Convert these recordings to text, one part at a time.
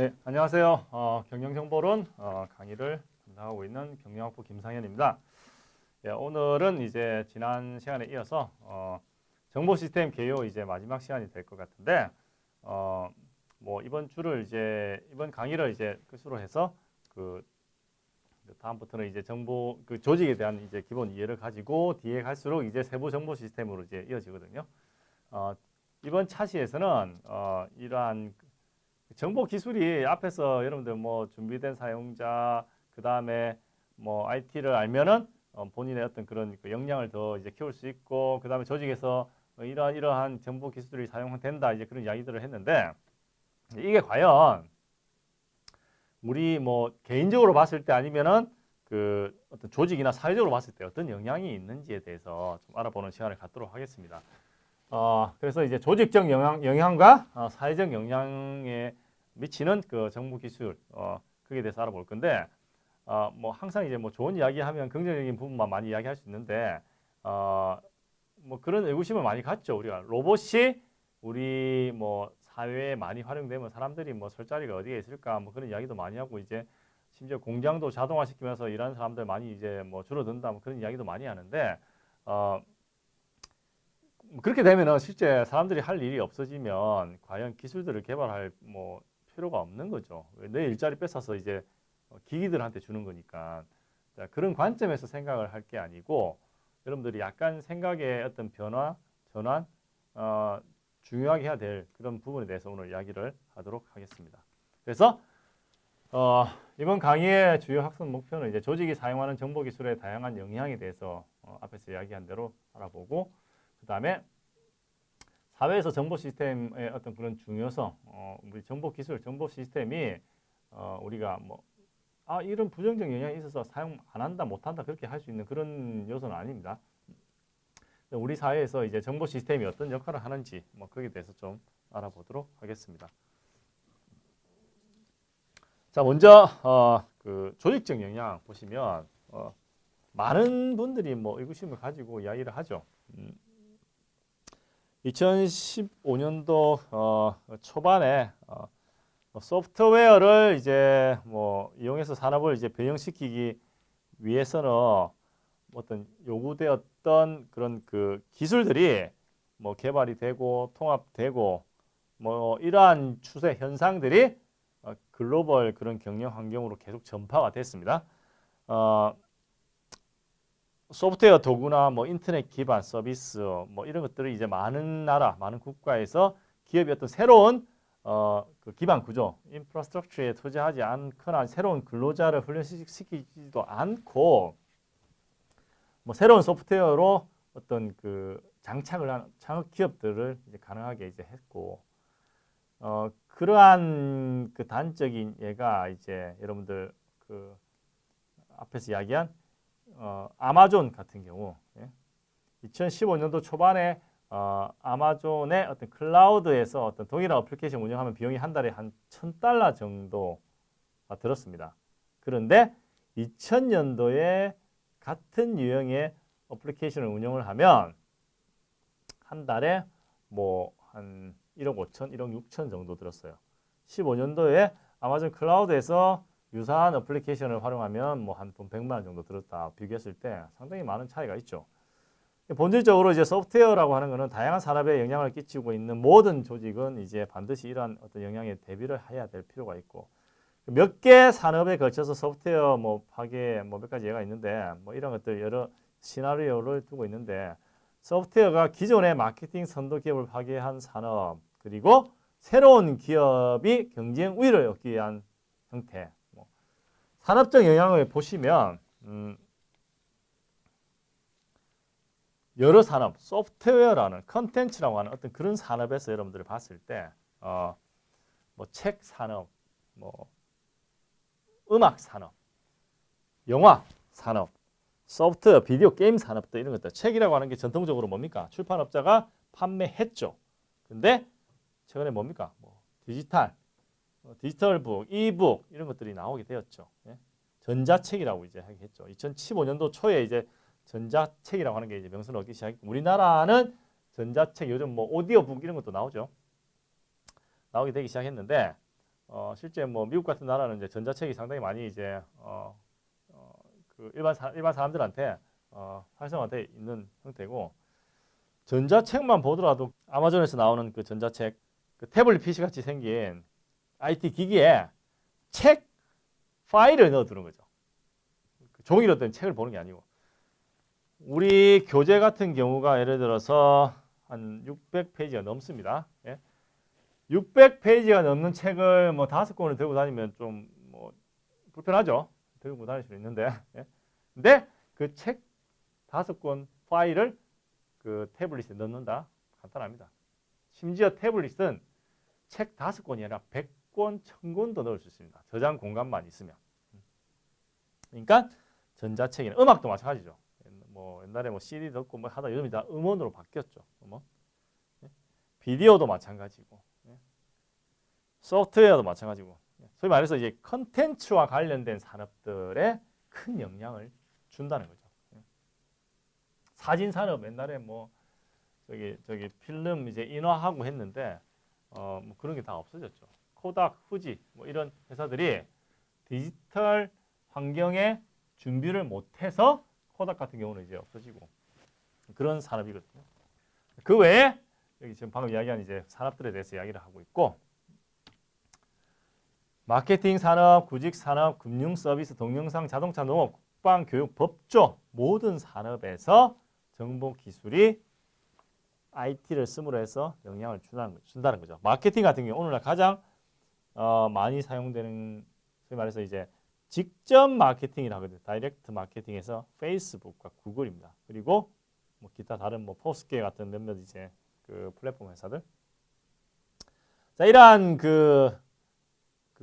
네, 안녕하세요. 경영정보론 강의를 담당하고 있는 경영학부 김상현입니다. 예, 오늘은 이제 지난 시간에 이어서 정보 시스템 개요 이제 마지막 시간이 될 것 같은데, 뭐 이번 강의를 이제 끝으로 해서 다음부터는 이제 정보 조직에 대한 이제 기본 이해를 가지고 뒤에 갈수록 이제 세부 정보 시스템으로 이제 이어지거든요. 이번 차시에서는 이러한 정보 기술이 앞에서 여러분들 뭐 준비된 사용자 그 다음에 뭐 IT를 알면은 본인의 어떤 그런 역량을 더 이제 키울 수 있고 그 다음에 조직에서 이러한 정보 기술이 사용된다 이제 그런 이야기들을 했는데 이게 과연 우리 뭐 개인적으로 봤을 때 아니면은 그 어떤 조직이나 사회적으로 봤을 때 어떤 영향이 있는지에 대해서 좀 알아보는 시간을 갖도록 하겠습니다. 그래서 이제 조직적 영향과 사회적 영향에 미치는 그 정보 기술, 그에 대해서 알아볼 건데, 뭐 항상 이제 뭐 좋은 이야기하면 긍정적인 부분만 많이 이야기할 수 있는데, 뭐 그런 의구심을 많이 갖죠. 우리가 로봇이 우리 뭐 사회에 많이 활용되면 사람들이 뭐 설 자리가 어디에 있을까, 뭐 그런 이야기도 많이 하고 이제 심지어 공장도 자동화시키면서 일하는 사람들 많이 이제 뭐 줄어든다, 뭐 그런 이야기도 많이 하는데, 그렇게 되면은 실제 사람들이 할 일이 없어지면 과연 기술들을 개발할 뭐 필요가 없는 거죠. 내 일자리 뺏어서 이제 기기들한테 주는 거니까. 자, 그런 관점에서 생각을 할 게 아니고 여러분들이 약간 생각의 어떤 변화, 전환, 중요하게 해야 될 그런 부분에 대해서 오늘 이야기를 하도록 하겠습니다. 그래서 이번 강의의 주요 학습 목표는 이제 조직이 사용하는 정보 기술의 다양한 영향에 대해서 앞에서 이야기한 대로 알아보고 그 다음에 사회에서 정보 시스템의 어떤 그런 중요성, 우리 정보 기술, 정보 시스템이 우리가 뭐 이런 부정적 영향이 있어서 사용 안 한다, 못 한다 그렇게 할 수 있는 그런 요소는 아닙니다. 우리 사회에서 이제 정보 시스템이 어떤 역할을 하는지 뭐 거기에 대해서 좀 알아보도록 하겠습니다. 자, 먼저 그 조직적 영향 보시면 많은 분들이 뭐 의구심을 가지고 이야기를 하죠. 2015년도 초반에 소프트웨어를 이제 뭐 이용해서 산업을 이제 변형시키기 위해서는 어떤 요구되었던 그런 그 기술들이 뭐 개발이 되고 통합되고 뭐 이러한 추세 현상들이 글로벌 그런 경영 환경으로 계속 전파가 됐습니다. 소프트웨어 도구나 뭐 인터넷 기반 서비스 뭐 이런 것들을 이제 많은 나라, 많은 국가에서 기업이 어떤 새로운 그 기반 구조, 인프라스트럭처에 투자하지 않거나 새로운 근로자를 훈련시키지도 않고 뭐 새로운 소프트웨어로 어떤 그 장착을 한 창업 기업들을 이제 가능하게 이제 했고 그러한 그 단적인 예가 이제 여러분들 그 앞에서 이야기한 아마존 같은 경우 2015년도 초반에 아마존의 어떤 클라우드에서 어떤 동일한 어플리케이션 운영하면 비용이 한 달에 한 $1,000 정도가 들었습니다. 그런데 2000년도에 같은 유형의 어플리케이션을 운영을 하면 한 달에 뭐 한 1억 5천, 1억 6천 정도 들었어요. 15년도에 아마존 클라우드에서 유사한 어플리케이션을 활용하면 뭐 한 돈 100만 원 정도 들었다 비교했을 때 상당히 많은 차이가 있죠. 본질적으로 이제 소프트웨어라고 하는 것은 다양한 산업에 영향을 끼치고 있는 모든 조직은 이제 반드시 이러한 어떤 영향에 대비를 해야 될 필요가 있고 몇 개 산업에 걸쳐서 소프트웨어 뭐 파괴 뭐 몇 가지 예가 있는데 뭐 이런 것들 여러 시나리오를 두고 있는데 소프트웨어가 기존의 마케팅 선도 기업을 파괴한 산업 그리고 새로운 기업이 경쟁 우위를 얻기 위한 형태 산업적 영향을 보시면 여러 산업, 소프트웨어라는 컨텐츠라고 하는 어떤 그런 산업에서 여러분들이 봤을 때 뭐 책 산업, 뭐 음악 산업, 영화 산업, 소프트웨어, 비디오 게임 산업도 이런 것들. 책이라고 하는 게 전통적으로 뭡니까? 출판업자가 판매했죠. 근데 최근에 뭡니까? 뭐 디지털북, 이북 이런 것들이 나오게 되었죠. 예? 전자책이라고 이제 하겠죠. 2015년도 초에 이제 전자책이라고 하는 게 이제 명성을 얻기 시작했고 우리나라는 전자책 요즘 뭐 오디오북 이런 것도 나오죠. 나오게 되기 시작했는데 실제 뭐 미국 같은 나라는 이제 전자책이 상당히 많이 이제 그 일반 사람들한테 활성화돼 있는 형태고, 전자책만 보더라도 아마존에서 나오는 그 전자책, 그 태블릿 PC 같이 생긴 IT 기기에 책 파일을 넣어두는 거죠. 종이로 된 책을 보는 게 아니고, 우리 교재 같은 경우가 예를 들어서 한 600페이지가 넘습니다. 예? 600페이지가 넘는 책을 뭐 5권을 들고 다니면 좀 뭐 불편하죠. 들고 다닐 수 있는데, 예? 근데 그 책 5권 파일을 그 태블릿에 넣는다. 간단합니다. 심지어 태블릿은 책 5권이 아니라 100권, 1000권도 넣을 수 있습니다. 저장 공간만 있으면. 그러니까 전자책이나 음악도 마찬가지죠. 뭐 옛날에 뭐 CD 듣고 뭐 하다 요즘 다 음원으로 바뀌었죠. 음원. 비디오도 마찬가지고, 소프트웨어도 마찬가지고. 소위 말해서 이제 컨텐츠와 관련된 산업들에 큰 영향을 준다는 거죠. 사진 산업 옛날에 뭐 저기 필름 이제 인화하고 했는데 뭐 그런 게 다 없어졌죠. 코닥, 후지 뭐 이런 회사들이 디지털 환경에 준비를 못해서 코닥 같은 경우는 이제 없어지고 그런 산업이거든요. 그 외에 여기 지금 방금 이야기한 이제 산업들에 대해서 이야기를 하고 있고, 마케팅 산업, 구직 산업, 금융 서비스, 동영상, 자동차, 농업, 국방, 교육, 법조 모든 산업에서 정보 기술이 IT를 쓰므로 해서 영향을 준다는 거죠. 마케팅 같은 경우 오늘날 가장 많이 사용되는, 소위 말해서 이제 직접 마케팅이라고 하거든요. 다이렉트 마케팅에서 페이스북과 구글입니다. 그리고 뭐 기타 다른 뭐 포스케 같은 몇몇 이제 그 플랫폼 회사들. 자, 이러한 그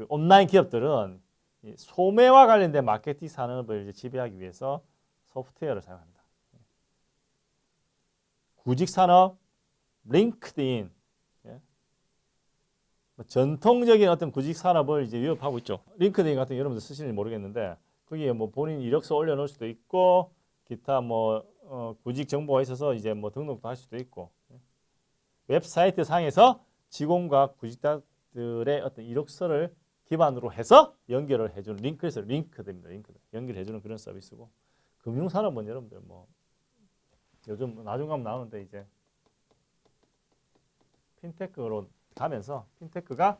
온라인 기업들은 소매와 관련된 마케팅 산업을 이제 지배하기 위해서 소프트웨어를 사용합니다. 구직 산업, 링크드인, 전통적인 어떤 구직 산업을 이제 위협하고 있죠. 링크드인 같은 거 여러분들 쓰시는지 모르겠는데 거기에 뭐 본인 이력서 올려놓을 수도 있고 기타 뭐 구직 정보가 있어서 이제 뭐 등록도 할 수도 있고, 웹사이트 상에서 직원과 구직자들의 어떤 이력서를 기반으로 해서 연결을 해주는 링크에서 링크드입니다. 링크드 연결해주는 그런 서비스고, 금융산업은 여러분들 뭐 요즘 나중 가면 나오는데 이제 핀테크로 가면서 핀테크가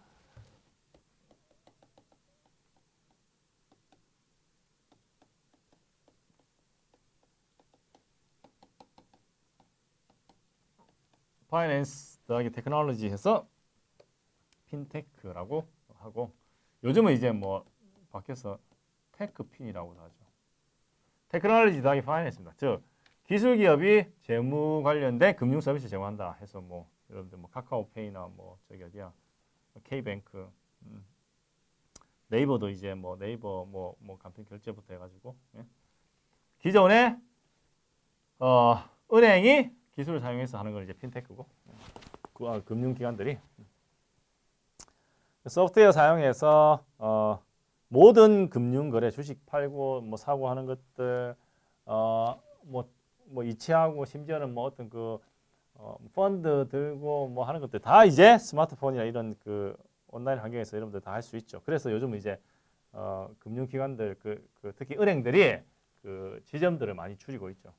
파이낸스 더하기 테크놀로지 해서 핀테크라고 하고, 요즘은 이제 뭐 바뀌어서 테크핀이라고도 하죠. 테크놀로지 더하기 파이낸스입니다. 즉 기술 기업이 재무 관련된 금융 서비스 제공한다 해서 뭐 여러분들 뭐 카카오페이나 뭐 저기 어디야 K뱅크, 네이버도 이제 뭐 네이버 뭐 간편 결제부터 해가지고, 기존에 은행이 기술을 사용해서 하는 걸 이제 핀테크고, 금융기관들이 소프트웨어 사용해서 모든 금융 거래, 주식 팔고 뭐 사고 하는 것들, 뭐 이체하고 심지어는 뭐 어떤 그 펀드 들고 뭐 하는 것들 다 이제 스마트폰이나 이런 그 온라인 환경에서 여러분들 다 할 수 있죠. 그래서 요즘은 이제 금융기관들 특히 은행들이 그 지점들을 많이 줄이고 있죠.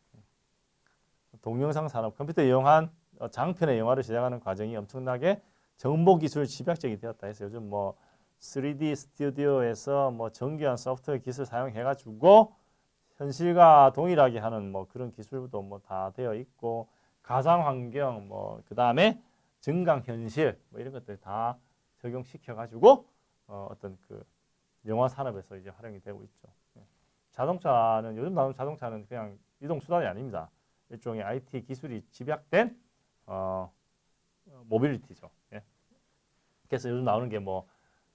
동영상 산업, 컴퓨터 이용한 장편의 영화를 제작하는 과정이 엄청나게 정보기술 집약적이 되었다 해서 요즘 뭐 3D 스튜디오에서 뭐 정교한 소프트웨어 기술 사용해가지고 현실과 동일하게 하는 뭐 그런 기술도 뭐 다 되어 있고, 가상 환경 뭐 그 다음에 증강 현실 뭐 이런 것들 다 적용시켜가지고 어떤 그 영화 산업에서 이제 활용이 되고 있죠. 자동차는 요즘 나오는 자동차는 그냥 이동 수단이 아닙니다. 일종의 IT 기술이 집약된 모빌리티죠. 그래서 요즘 나오는 게 뭐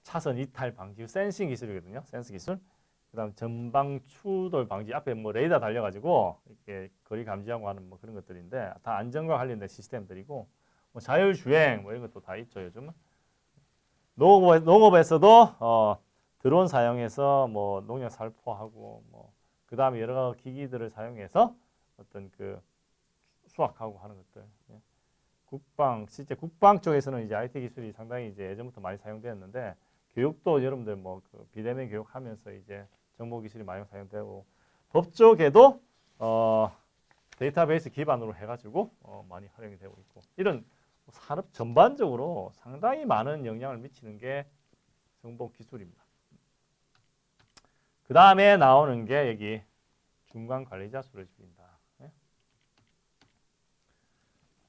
차선 이탈 방지 센싱 기술이거든요. 센스 기술. 그다음 전방 추돌 방지, 앞에 뭐 레이더 달려가지고 이렇게 거리 감지하고 하는 뭐 그런 것들인데 다 안전과 관련된 시스템들이고, 뭐 자율주행 뭐 이런 것도 다 있죠 요즘은. 농업에서도 드론 사용해서 뭐 농약 살포하고 뭐 그다음에 여러 기기들을 사용해서 어떤 그 수확하고 하는 것들. 국방, 실제 국방 쪽에서는 이제 IT 기술이 상당히 이제 예전부터 많이 사용되었는데 교육도 여러분들 뭐 그 비대면 교육하면서 이제 정보 기술이 많이 사용되고 법 쪽에도 데이터베이스 기반으로 해가지고 많이 활용이 되고 있고 이런 산업 전반적으로 상당히 많은 영향을 미치는 게 정보 기술입니다. 그 다음에 나오는 게 여기 중간 관리자 수를 줄인다. 예?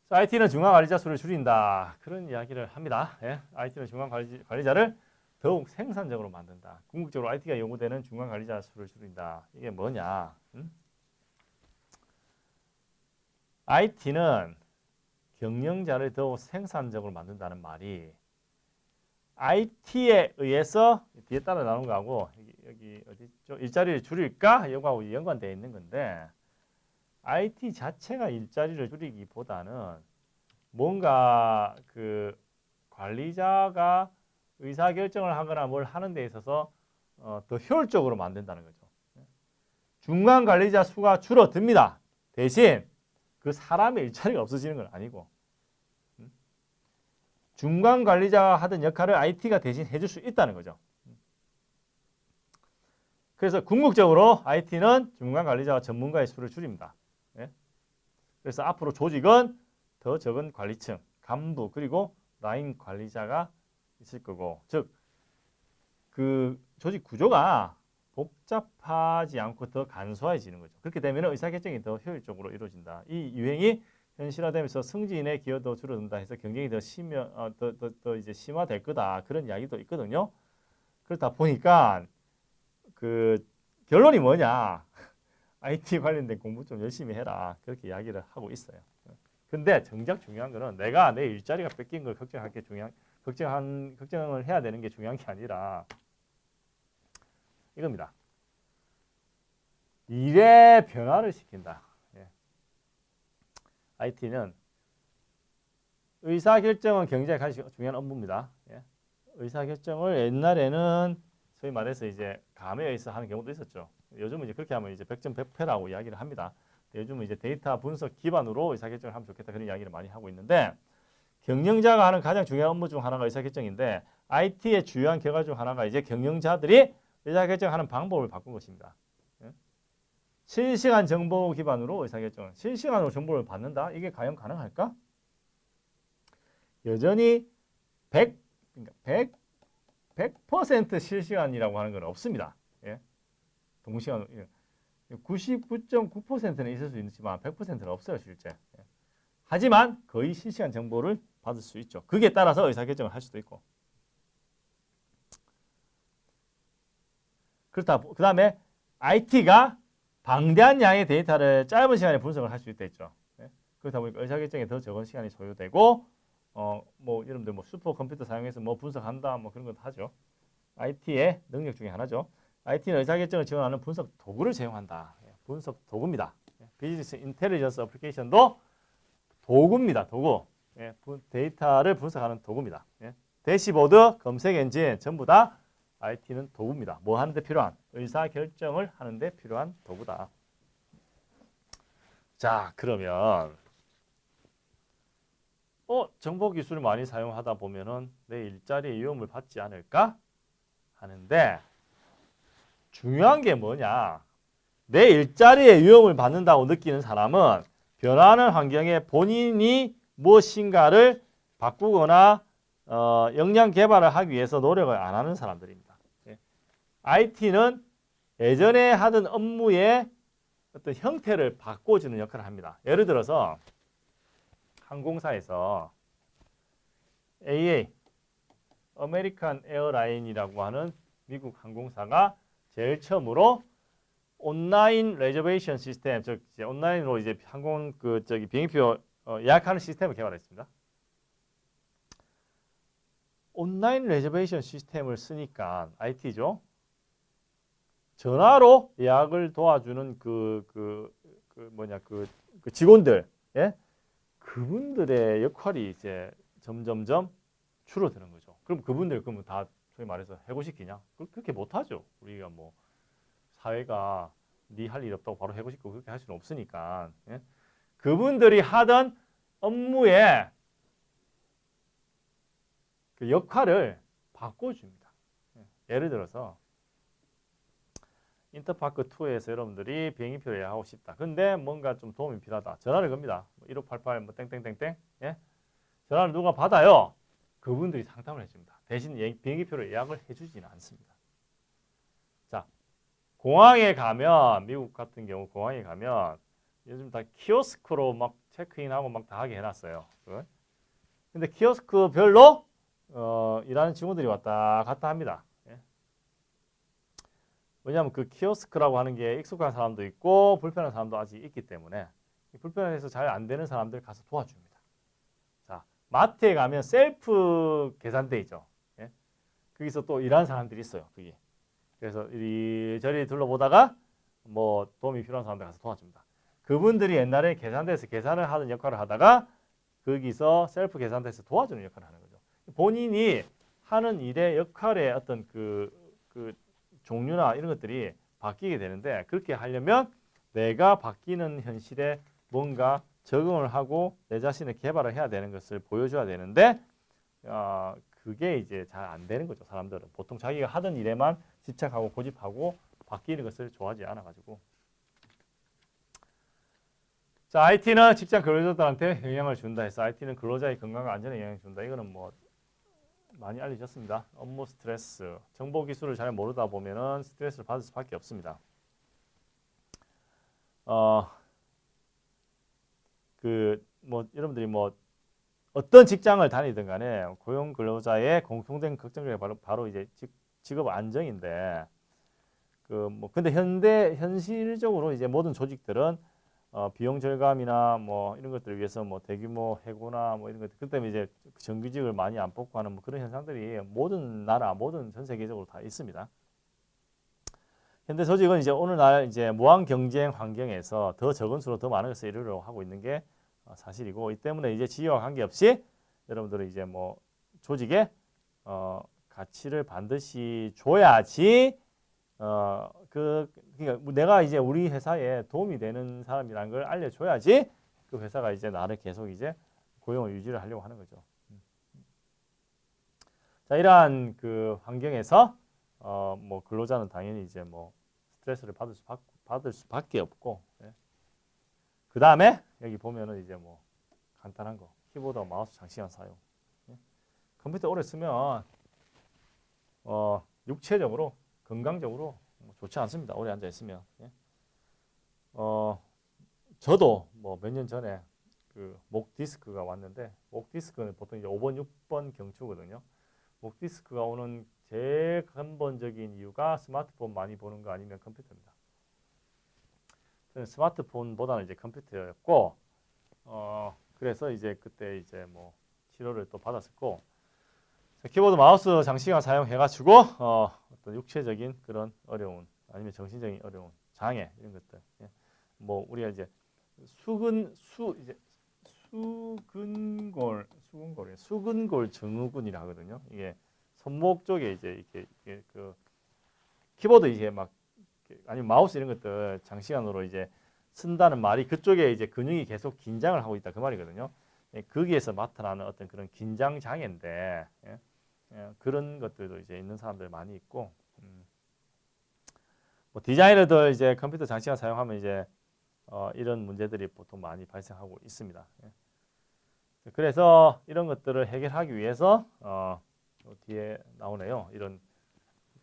IT는 중간 관리자 수를 줄인다. 그런 이야기를 합니다. 예? IT는 중간 관리자를 더욱 생산적으로 만든다. 궁극적으로 IT가 요구되는 중간 관리자 수를 줄인다. 이게 뭐냐? IT는 경영자를 더욱 생산적으로 만든다는 말이 IT에 의해서 뒤에 따라 나오는 거하고 여기 어디죠? 일자리를 줄일까? 이거하고 연관되어 있는 건데 IT 자체가 일자리를 줄이기보다는 뭔가 그 관리자가 의사결정을 하거나 뭘 하는 데 있어서 더 효율적으로 만든다는 거죠. 중간 관리자 수가 줄어듭니다. 대신 그 사람의 일자리가 없어지는 건 아니고 중간 관리자가 하던 역할을 IT가 대신 해줄 수 있다는 거죠. 그래서 궁극적으로 IT는 중간 관리자와 전문가의 수를 줄입니다. 예? 그래서 앞으로 조직은 더 적은 관리층, 간부 그리고 라인 관리자가 있을 거고, 즉 그 조직 구조가 복잡하지 않고 더 간소해지는 거죠. 그렇게 되면 의사결정이 더 효율적으로 이루어진다. 이 유행이 현실화되면서 승진의 기여도 줄어든다 해서 경쟁이 더 이제 심화될 거다. 그런 이야기도 있거든요. 그렇다 보니까 그 결론이 뭐냐? IT 관련된 공부 좀 열심히 해라. 그렇게 이야기를 하고 있어요. 근데 정작 중요한 거는 내가 내 일자리가 뺏긴 걸 걱정을 해야 되는 게 중요한 게 아니라 이겁니다. 일의 변화를 시킨다. 예. IT는 의사결정은 굉장히 가장 중요한 업무입니다. 예. 의사결정을 옛날에는 소위 말해서 이제 감에 의해서 하는 경우도 있었죠. 요즘은 이제 그렇게 하면 이제 100점 100패라고 이야기를 합니다. 요즘은 이제 데이터 분석 기반으로 의사결정을 하면 좋겠다 그런 이야기를 많이 하고 있는데 경영자가 하는 가장 중요한 업무 중 하나가 의사결정인데 IT의 주요한 결과 중 하나가 이제 경영자들이 의사결정하는 방법을 바꾼 것입니다. 실시간 정보 기반으로 의사결정을 실시간으로 정보를 받는다? 이게 과연 가능할까? 여전히 100% 실시간이라고 하는 건 없습니다. 예? 동시간 99.9%는 있을 수 있지만 100%는 없어요, 실제. 예. 하지만 거의 실시간 정보를 받을 수 있죠. 그게 따라서 의사결정을 할 수도 있고. 그렇다. 그 다음에 IT가 방대한 양의 데이터를 짧은 시간에 분석을 할 수 있다 했죠. 예? 그렇다 보니까 의사결정에 더 적은 시간이 소요되고 뭐 여러분들 뭐 슈퍼컴퓨터 사용해서 뭐 분석한다 뭐 그런 것도 하죠. IT의 능력 중에 하나죠. IT는 의사결정을 지원하는 분석 도구를 제공한다. 분석 도구입니다. 비즈니스 인텔리전스 어플리케이션도 도구입니다. 도구. 데이터를 분석하는 도구입니다. 대시보드, 검색 엔진 전부 다 IT는 도구입니다. 뭐 하는데 필요한? 의사결정을 하는데 필요한 도구다. 자, 그러면 정보기술을 많이 사용하다 보면은 내 일자리에 위험을 받지 않을까? 하는데 중요한 게 뭐냐? 내 일자리에 위험을 받는다고 느끼는 사람은 변화하는 환경에 본인이 무엇인가를 바꾸거나 역량 개발을 하기 위해서 노력을 안 하는 사람들입니다. IT는 예전에 하던 업무의 어떤 형태를 바꿔주는 역할을 합니다. 예를 들어서 항공사에서 AA, 아메리칸 에어라인이라고 하는 미국 항공사가 제일 처음으로 온라인 레저베이션 시스템, 즉 온라인으로 이제 항공 비행기표 예약하는 시스템을 개발했습니다. 온라인 레저베이션 시스템을 쓰니까 IT죠. 전화로 예약을 도와주는 그 직원들, 예? 그분들의 역할이 이제 점점점 줄어드는 거죠. 그럼 그분들 그러면 다 소위 말해서 해고시키냐? 그렇게 못하죠. 우리가 뭐 사회가 네 할 일 없다고 바로 해고시키고 그렇게 할 수는 없으니까. 예? 그분들이 하던 업무의 그 역할을 바꿔줍니다. 예를 들어서 인터파크 2에서 여러분들이 비행기표를 예약하고 싶다. 근데 뭔가 좀 도움이 필요하다. 전화를 겁니다. 1588 뭐 땡땡땡땡. 예? 전화를 누가 받아요. 그분들이 상담을 해줍니다. 대신 비행기표를 예약을 해주지는 않습니다. 자, 공항에 가면 미국 같은 경우 공항에 가면 요즘 다 키오스크로 막 체크인하고 막 다 하게 해놨어요. 근데 키오스크 별로 일하는 친구들이 왔다 갔다 합니다. 예? 왜냐하면 그 키오스크라고 하는 게 익숙한 사람도 있고 불편한 사람도 아직 있기 때문에 불편해서 잘 안 되는 사람들 가서 도와줍니다. 자, 마트에 가면 셀프 계산대 있죠. 예? 거기서 또 일하는 사람들이 있어요. 그게. 그래서 이리저리 둘러보다가 뭐 도움이 필요한 사람들 가서 도와줍니다. 그분들이 옛날에 계산대에서 계산을 하는 역할을 하다가 거기서 셀프 계산대에서 도와주는 역할을 하는 거죠. 본인이 하는 일의 역할의 어떤 그 종류나 이런 것들이 바뀌게 되는데 그렇게 하려면 내가 바뀌는 현실에 뭔가 적응을 하고 내 자신을 개발을 해야 되는 것을 보여줘야 되는데 그게 이제 잘 안 되는 거죠. 사람들은 보통 자기가 하던 일에만 집착하고 고집하고 바뀌는 것을 좋아하지 않아가지고. 자, IT는 직장 근로자들한테 영향을 준다 해서 IT는 근로자의 건강과 안전에 영향을 준다. 이거는 뭐 많이 알려졌습니다. 업무 스트레스, 정보 기술을 잘 모르다 보면은 스트레스를 받을 수밖에 없습니다. 뭐 여러분들이 뭐 어떤 직장을 다니든 간에 고용 근로자의 공통된 걱정이 바로 이제 직업 안정인데 뭐 근데 현실적으로 이제 모든 조직들은 비용 절감이나 뭐 이런 것들을 위해서 뭐 대규모 해고나 뭐 이런 것들 그 때문에 이제 정규직을 많이 안 뽑고 하는 뭐 그런 현상들이 모든 나라 모든 전 세계적으로 다 있습니다. 현대 조직은 이제 오늘날 이제 무한 경쟁 환경에서 더 적은 수로 더 많은 것을 이루려고 하고 있는 게 사실이고 이 때문에 이제 지위와 관계없이 여러분들은 이제 뭐 조직에 가치를 반드시 줘야지 그러니까 내가 이제 우리 회사에 도움이 되는 사람이라는 걸 알려줘야지 그 회사가 이제 나를 계속 이제 고용을 유지를 하려고 하는 거죠. 자, 이러한 그 환경에서 뭐 근로자는 당연히 이제 뭐 스트레스를 받을 수밖에 없고 그 다음에 여기 보면은 이제 뭐 간단한 거 키보드와 마우스 장시간 사용 컴퓨터 오래 쓰면 육체적으로 건강적으로 좋지 않습니다. 오래 앉아 있으면 저도 뭐 몇 년 전에 그 목 디스크가 왔는데 목 디스크는 보통 이제 5번 6번 경추거든요. 목 디스크가 오는 제일 근본적인 이유가 스마트폰 많이 보는 거 아니면 컴퓨터입니다. 저는 스마트폰보다는 이제 컴퓨터였고 그래서 이제 그때 이제 뭐 치료를 또 받았었고 키보드 마우스 장시간 사용해가지고 어떤 육체적인 그런 어려운 아니면 정신적인 어려운 장애 이런 것들 뭐 우리가 이제 수근골 증후군이라 하거든요. 이게 손목 쪽에 이제 이게 그 키보드 이게 막 아니면 마우스 이런 것들 장시간으로 이제 쓴다는 말이 그쪽에 이제 근육이 계속 긴장을 하고 있다 그 말이거든요. 거기에서 나타나는 어떤 그런 긴장 장애인데 그런 것들도 이제 있는 사람들 많이 있고 뭐 디자이너들 이제 컴퓨터 장시간 사용하면 이제 이런 문제들이 보통 많이 발생하고 있습니다. 그래서 이런 것들을 해결하기 위해서 뒤에 나오네요. 이런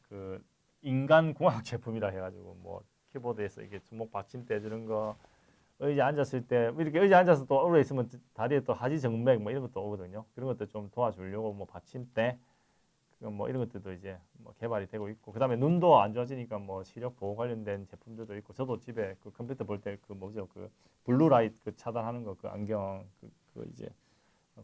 그 인간공학 제품이라 해가지고 뭐 키보드에서 이게 주먹 받침대 해주는 거 의자 앉았을 때 이렇게 의자 앉아서 또 오래 있으면 다리에 또 하지정맥 뭐 이런 것도 오거든요. 그런 것들 좀 도와주려고 뭐 받침대 뭐 이런 것들도 이제 뭐 개발이 되고 있고 그다음에 눈도 안 좋아지니까 뭐 시력 보호 관련된 제품들도 있고 저도 집에 그 컴퓨터 볼 때 그 뭐죠 그 블루라이트 그 차단하는 거 그 안경 그 이제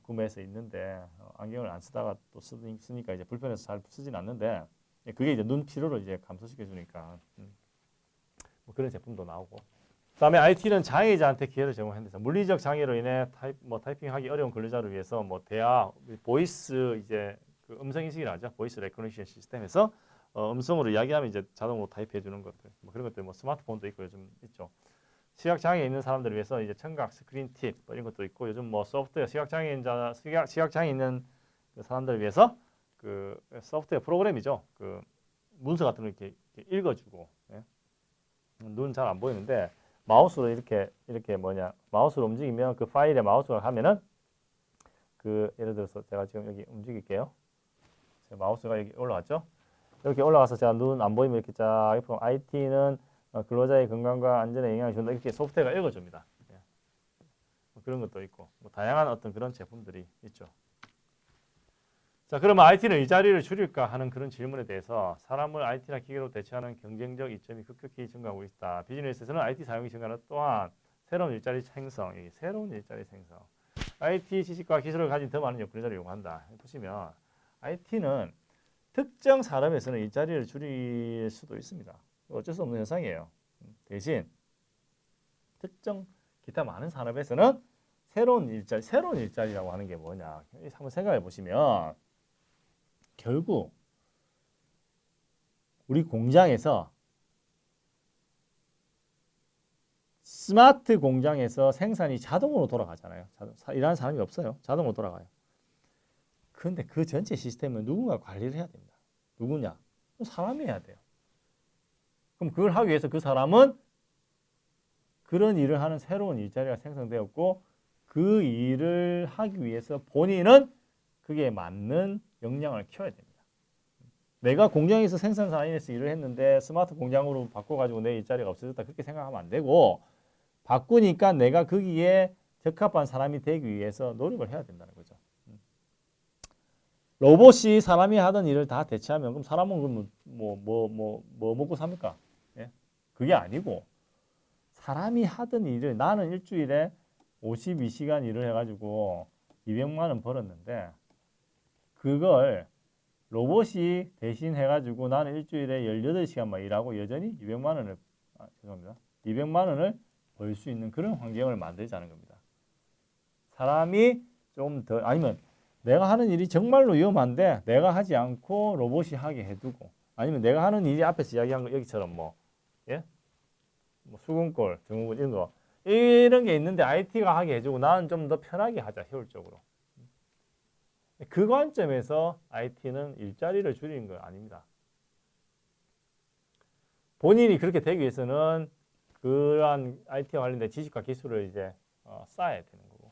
구매해서 있는데 안경을 안 쓰다가 또 쓰니까 이제 불편해서 잘 쓰진 않는데 그게 이제 눈 피로를 이제 감소시켜 주니까 뭐 그런 제품도 나오고 그다음에 IT는 장애자한테 기회를 제공한다. 물리적 장애로 인해 타이핑하기 어려운 근로자를 위해서 뭐 대화 보이스 이제 그 음성 인식이라 하죠. 보이스 레코니션 시스템에서 음성으로 이야기하면 이제 자동으로 타입해 주는 것들 뭐 그런 것들 뭐 스마트폰도 있고 요즘 있죠. 시각 장애 있는 사람들을 위해서 이제 청각 스크린 팁 뭐 이런 것도 있고 요즘 뭐 소프트웨어 시각 장애 있는 그 사람들을 위해서 그 소프트웨어 프로그램이죠. 그 문서 같은 거 이렇게 읽어주고, 예? 눈 잘 안 보이는데 마우스로 이렇게 마우스로 움직이면 그 파일에 마우스가 가면은 그 예를 들어서 제가 지금 여기 움직일게요. 제 마우스가 여기 올라갔죠? 이렇게 올라가서 제가 눈 안 보이면 이렇게 쫙 이렇게 IT는 근로자의 건강과 안전에 영향을 준다. 이렇게 소프트웨어가 읽어줍니다. 예. 그런 것도 있고 뭐 다양한 어떤 그런 제품들이 있죠. 자, 그러면 IT는 일자리를 줄일까 하는 그런 질문에 대해서 사람을 IT나 기계로 대체하는 경쟁적 이점이 급격히 증가하고 있다. 비즈니스에서는 IT 사용이 증가하는 또한 새로운 일자리 생성, 새로운 일자리 생성. IT 지식과 기술을 가진 더 많은 역군자를 요구한다. 보시면 IT는 특정 산업에서는 일자리를 줄일 수도 있습니다. 어쩔 수 없는 현상이에요. 대신 특정 기타 많은 산업에서는 새로운 일자리라고 하는 게 뭐냐? 한번 생각해 보시면 결국 우리 공장에서 스마트 공장에서 생산이 자동으로 돌아가잖아요. 일하는 사람이 없어요. 자동으로 돌아가요. 그런데 그 전체 시스템은 누군가 관리를 해야 됩니다. 누구냐? 사람이 해야 돼요. 그럼 그걸 하기 위해서 그 사람은 그런 일을 하는 새로운 일자리가 생성되었고 그 일을 하기 위해서 본인은 그게 맞는 역량을 키워야 됩니다. 내가 공장에서 생산 라인에서 일을 했는데 스마트 공장으로 바꿔가지고 내 일자리가 없어졌다 그렇게 생각하면 안 되고 바꾸니까 내가 거기에 적합한 사람이 되기 위해서 노력을 해야 된다는 거죠. 로봇이 사람이 하던 일을 다 대체하면 그럼 사람은 뭐 먹고 삽니까? 예? 그게 아니고 사람이 하던 일을 나는 일주일에 52시간 일을 해가지고 200만 원 벌었는데 그걸 로봇이 대신 해가지고 나는 일주일에 18시간만 일하고 여전히 200만 원을 벌 수 있는 그런 환경을 만들자는 겁니다. 사람이 좀 더 아니면 내가 하는 일이 정말로 위험한데 내가 하지 않고 로봇이 하게 해두고 아니면 내가 하는 일이 앞에서 이야기한 거 여기처럼 뭐 수근꼴, 증후군 이런 게 있는데 IT가 하게 해주고 나는 좀 더 편하게 하자 효율적으로. 그 관점에서 IT는 일자리를 줄이는 건 아닙니다. 본인이 그렇게 되기 위해서는 그러한 IT와 관련된 지식과 기술을 이제 쌓아야 되는 거고.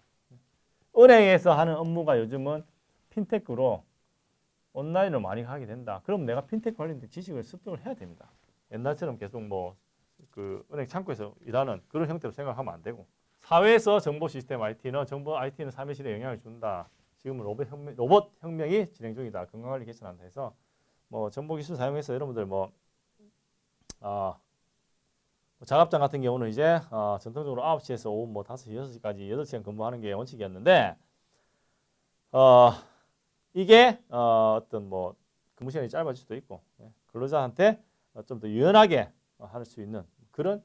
은행에서 하는 업무가 요즘은 핀테크로 온라인으로 많이 하게 된다. 그럼 내가 핀테크 관련된 지식을 습득을 해야 됩니다. 옛날처럼 계속 그 은행 창구에서 일하는 그런 형태로 생각하면 안 되고. 사회에서 정보 시스템 IT는 삶의 질에 영향을 준다. 지금은 로봇 혁명이 진행 중이다. 건강관리 개선한다 해서 정보 기술 사용해서 여러분들 작업장 같은 경우는 이제 전통적으로 9시에서 오후 5시, 6시까지 8시간 근무하는 게 원칙이었는데 이게 어떤 근무 시간이 짧아질 수도 있고 근로자한테 좀 더 유연하게 할 수 있는 그런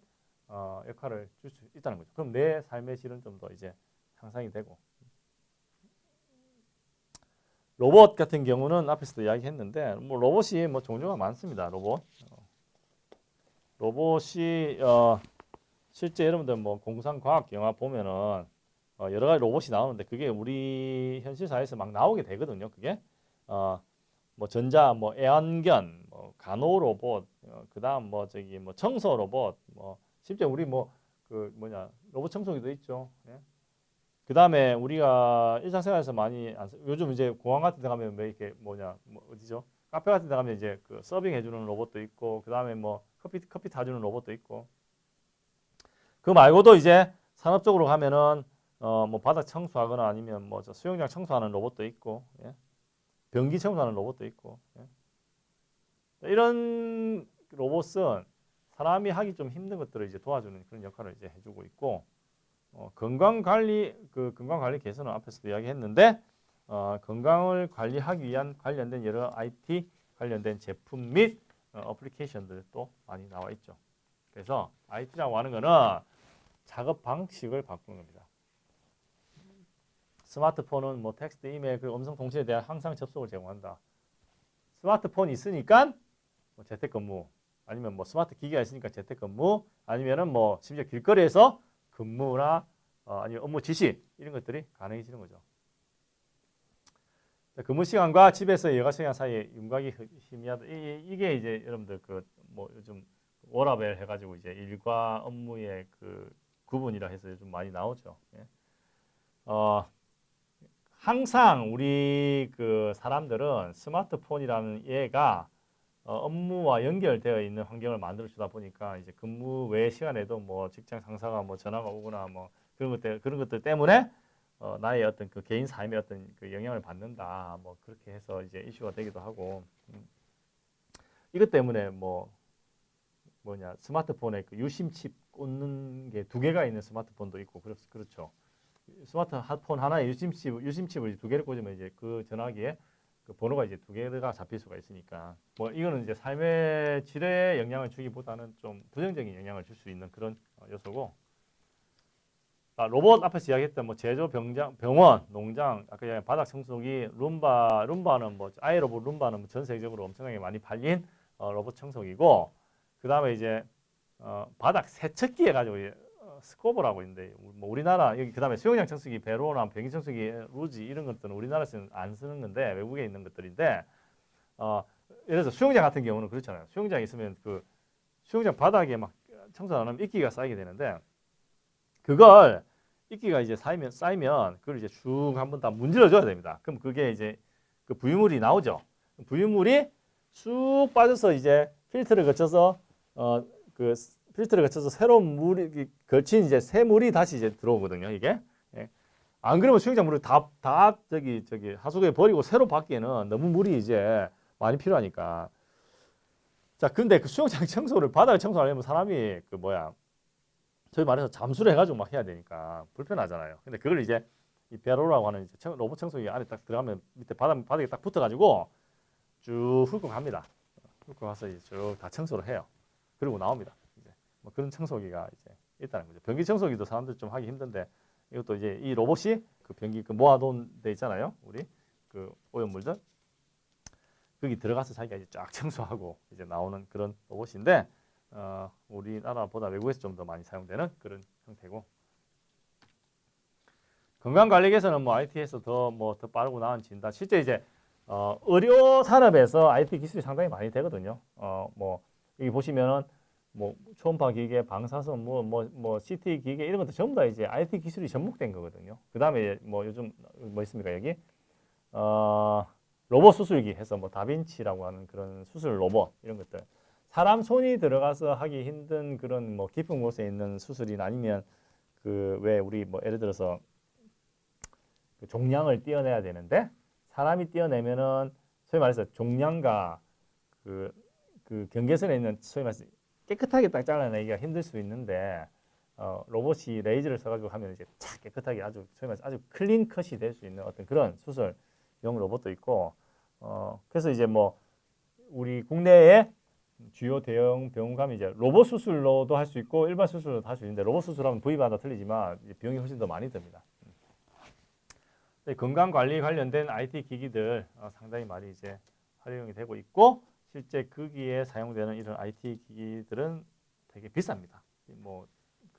역할을 줄 수 있다는 거죠. 그럼 내 삶의 질은 좀 더 이제 향상이 되고 로봇 같은 경우는 앞에서도 이야기했는데 로봇이 종류가 많습니다. 로봇이 실제 여러분들 공상과학 영화 보면은 여러 가지 로봇이 나오는데 그게 우리 현실 사회에서 막 나오게 되거든요. 그게 전자 애완견, 간호 로봇, 그다음 청소 로봇, 실제 우리 로봇 청소기도 있죠. 예? 그다음에 우리가 일상생활에서 많이 요즘 이제 공항 같은 데 가면 이렇게 어디죠? 카페 같은 데 가면 이제 그 서빙 해주는 로봇도 있고 그다음에 커피 타주는 로봇도 있고 그 말고도 이제 산업적으로 가면은 바닥 청소하거나 아니면 수영장 청소하는 로봇도 있고 변기 청소하는 로봇도 있고 이런 로봇은 사람이 하기 좀 힘든 것들을 이제 도와주는 그런 역할을 이제 해주고 있고 건강 관리 개선은 앞에서도 이야기했는데 건강을 관리하기 위한 관련된 여러 IT 관련된 제품 및 어플리케이션들도 많이 나와 있죠. 그래서 IT라고 하는 거는 작업 방식을 바꾸는 겁니다. 스마트폰은 텍스트, 이메일, 그리고 음성 통신에 대한 항상 접속을 제공한다. 스마트폰이 있으니까 재택근무 아니면 스마트 기기가 있으니까 재택근무 아니면은 심지어 길거리에서 근무나 아니면 업무 지시 이런 것들이 가능해지는 거죠. 근무 시간과 집에서 여가 시간 사이에 윤곽이 희미하다. 이게 이제 여러분들 그 뭐 요즘 워라밸 해가지고 이제 일과 업무의 그 구분이라 해서 요즘 많이 나오죠. 예. 항상 우리 그 사람들은 스마트폰이라는 얘가 업무와 연결되어 있는 환경을 만들어 주다 보니까 이제 근무 외 시간에도 뭐 직장 상사가 뭐 전화가 오거나 뭐 그런 것들 때문에 나의 어떤 그 개인 삶에 어떤 그 영향을 받는다. 뭐 그렇게 해서 이제 이슈가 되기도 하고 이것 때문에 스마트폰에 그 유심칩 꽂는 게 2개가 있는 스마트폰도 있고 그렇죠. 스마트폰 하나에 유심칩을 2개를 꽂으면 이제 그 전화기에 그 번호가 이제 2개가 잡힐 수가 있으니까 뭐 이거는 이제 삶의 질에 영향을 주기보다는 좀 부정적인 영향을 줄 수 있는 그런 요소고 로봇 앞에서 이야기했던 뭐 제조 병원, 농장, 아까 이야기한 바닥 청소기, 룸바는 뭐 아이로봇 룸바는 전 세계적으로 엄청나게 많이 팔린 로봇 청소기고 그다음에 이제 바닥 세척기 해가지고 스코버라고 있는데 뭐 우리나라 여기 그다음에 수영장 청소기 베로나 변기 청소기 루지 이런 것들은 우리나라에서는 안 쓰는 건데 외국에 있는 것들인데 예를 들어서 수영장 같은 경우는 그렇잖아요. 수영장에 있으면 그 수영장 바닥에 막 청소 안 하면 이끼가 쌓이게 되는데 그걸 이끼가 이제 쌓이면 그걸 이제 쭉 한번 다 문질러 줘야 됩니다. 그럼 그게 이제 그 부유물이 나오죠. 부유물이 쑥 빠져서 이제 필터를 거쳐서 그 필터를 거쳐서 새로운 물이 걸친 이제 새 물이 다시 이제 들어오거든요. 이게 예. 안 그러면 수영장 물을 다 저기 하수구에 버리고 새로 받기에는 너무 물이 이제 많이 필요하니까. 자, 근데 그 수영장 청소를 바닥을 청소하려면 사람이 그 저희 말해서 잠수를 해가지고 막 해야 되니까 불편하잖아요. 근데 그걸 이제 이 베로라고 하는 이제 로봇 청소기 안에 딱 들어가면 밑에 바닥에 딱 붙어가지고 쭉 훑고 갑니다. 훑고 가서 이제 쭉 다 청소를 해요. 그리고 나옵니다. 이제 뭐 그런 청소기가 이제 있다는 거죠. 변기 청소기도 사람들 좀 하기 힘든데 이것도 이제 이 로봇이 그 변기 그 모아놓은 데 있잖아요. 우리 그 오염물들 거기 들어가서 자기가 이제 쫙 청소하고 이제 나오는 그런 로봇인데 우리나라보다 외국에서 좀 더 많이 사용되는 그런 형태고 건강관리계에서는 뭐 IT에서 더 빠르고 나은 진단 실제 이제 의료 산업에서 IT 기술이 상당히 많이 되거든요. 여기 보시면은 뭐 초음파 기계, 방사선, CT 기계 이런 것도 전부 다 이제 IT 기술이 접목된 거거든요. 그 다음에 뭐 요즘 뭐 있습니까 여기 로봇 수술기 해서 뭐 다빈치라고 하는 그런 수술 로봇 이런 것들. 사람 손이 들어가서 하기 힘든 그런 뭐 깊은 곳에 있는 수술이나 아니면 그 왜 우리 뭐 예를 들어서 그 종양을 떼어내야 되는데 사람이 떼어내면은 소위 말해서 종양과 그 경계선에 있는 소위 말해서 깨끗하게 딱 잘라내기가 힘들 수 있는데 로봇이 레이저를 써가지고 하면 이제 착 깨끗하게 아주 소위 말해서 아주 클린 컷이 될 수 있는 어떤 그런 수술용 로봇도 있고 그래서 이제 뭐 우리 국내에 주요 대형 병원 가면 이제 로봇 수술로도 할 수 있고 일반 수술로도 할 수 있는데 로봇 수술하면 부위마다 틀리지만 비용이 훨씬 더 많이 듭니다. 건강 관리 관련된 IT 기기들 상당히 많이 이제 활용이 되고 있고 실제 거기에 사용되는 이런 IT 기기들은 되게 비쌉니다. 뭐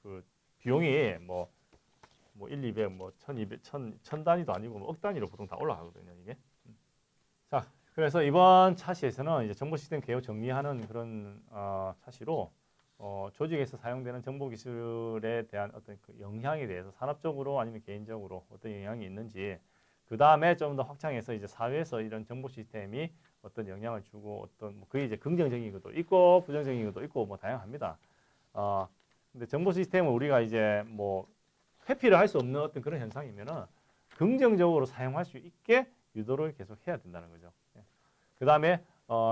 그 비용이 뭐 1, 200, 뭐 1200, 1000 단위도 아니고 뭐 억 단위로 보통 다 올라가거든요, 이게. 자, 그래서 이번 차시에서는 이제 정보 시스템 개요 정리하는 그런 차시로 조직에서 사용되는 정보 기술에 대한 어떤 그 영향에 대해서 산업적으로 아니면 개인적으로 어떤 영향이 있는지 그 다음에 좀 더 확장해서 이제 사회에서 이런 정보 시스템이 어떤 영향을 주고 어떤 그게 이제 긍정적인 것도 있고 부정적인 것도 있고 뭐 다양합니다. 근데 정보 시스템을 우리가 이제 뭐 회피를 할 수 없는 어떤 그런 현상이면은 긍정적으로 사용할 수 있게 유도를 계속 해야 된다는 거죠. 그 다음에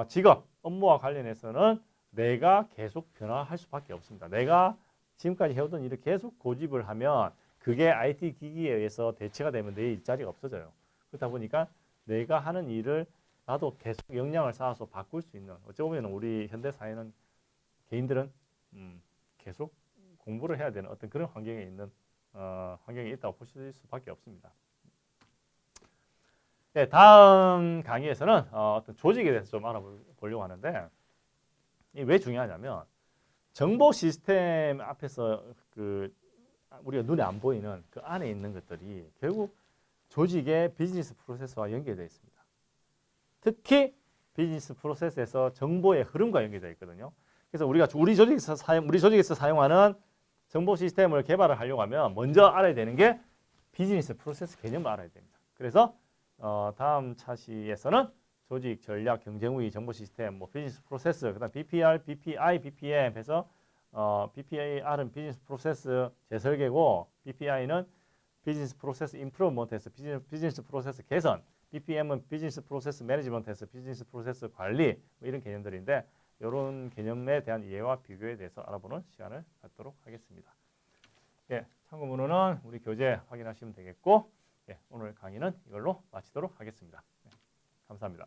직업, 업무와 관련해서는 내가 계속 변화할 수밖에 없습니다. 내가 지금까지 해오던 일을 계속 고집을 하면 그게 IT 기기에 의해서 대체가 되면 내 일자리가 없어져요. 그렇다 보니까 내가 하는 일을 나도 계속 역량을 쌓아서 바꿀 수 있는 어찌 보면 우리 현대 사회는 개인들은 계속 공부를 해야 되는 어떤 그런 환경에 있는 환경에 있다고 보실 수밖에 없습니다. 네, 다음 강의에서는 어떤 조직에 대해서 좀 알아보려고 하는데 이게 왜 중요하냐면 정보 시스템 앞에서 그 우리가 눈에 안 보이는 그 안에 있는 것들이 결국 조직의 비즈니스 프로세스와 연결되어 있습니다. 특히 비즈니스 프로세스에서 정보의 흐름과 연결되어 있거든요. 그래서 우리 조직에서 사용하는 정보 시스템을 개발을 하려고 하면 먼저 알아야 되는 게 비즈니스 프로세스 개념을 알아야 됩니다. 그래서 다음 차시에서는 조직 전략 경쟁 우위 정보 시스템, 뭐 비즈니스 프로세스, 그다음 BPR, BPI, BPM 해서 BPR은 비즈니스 프로세스 재설계고 BPI는 비즈니스 프로세스 임프루먼트에서 비즈니스 프로세스 개선, BPM은 비즈니스 프로세스 매니지먼트에서 비즈니스 프로세스 관리 뭐 이런 개념들인데 이런 개념에 대한 이해와 비교에 대해서 알아보는 시간을 갖도록 하겠습니다. 예, 참고문헌은 우리 교재 확인하시면 되겠고 예, 오늘 강의는 이걸로 마치도록 하겠습니다. 네, 감사합니다.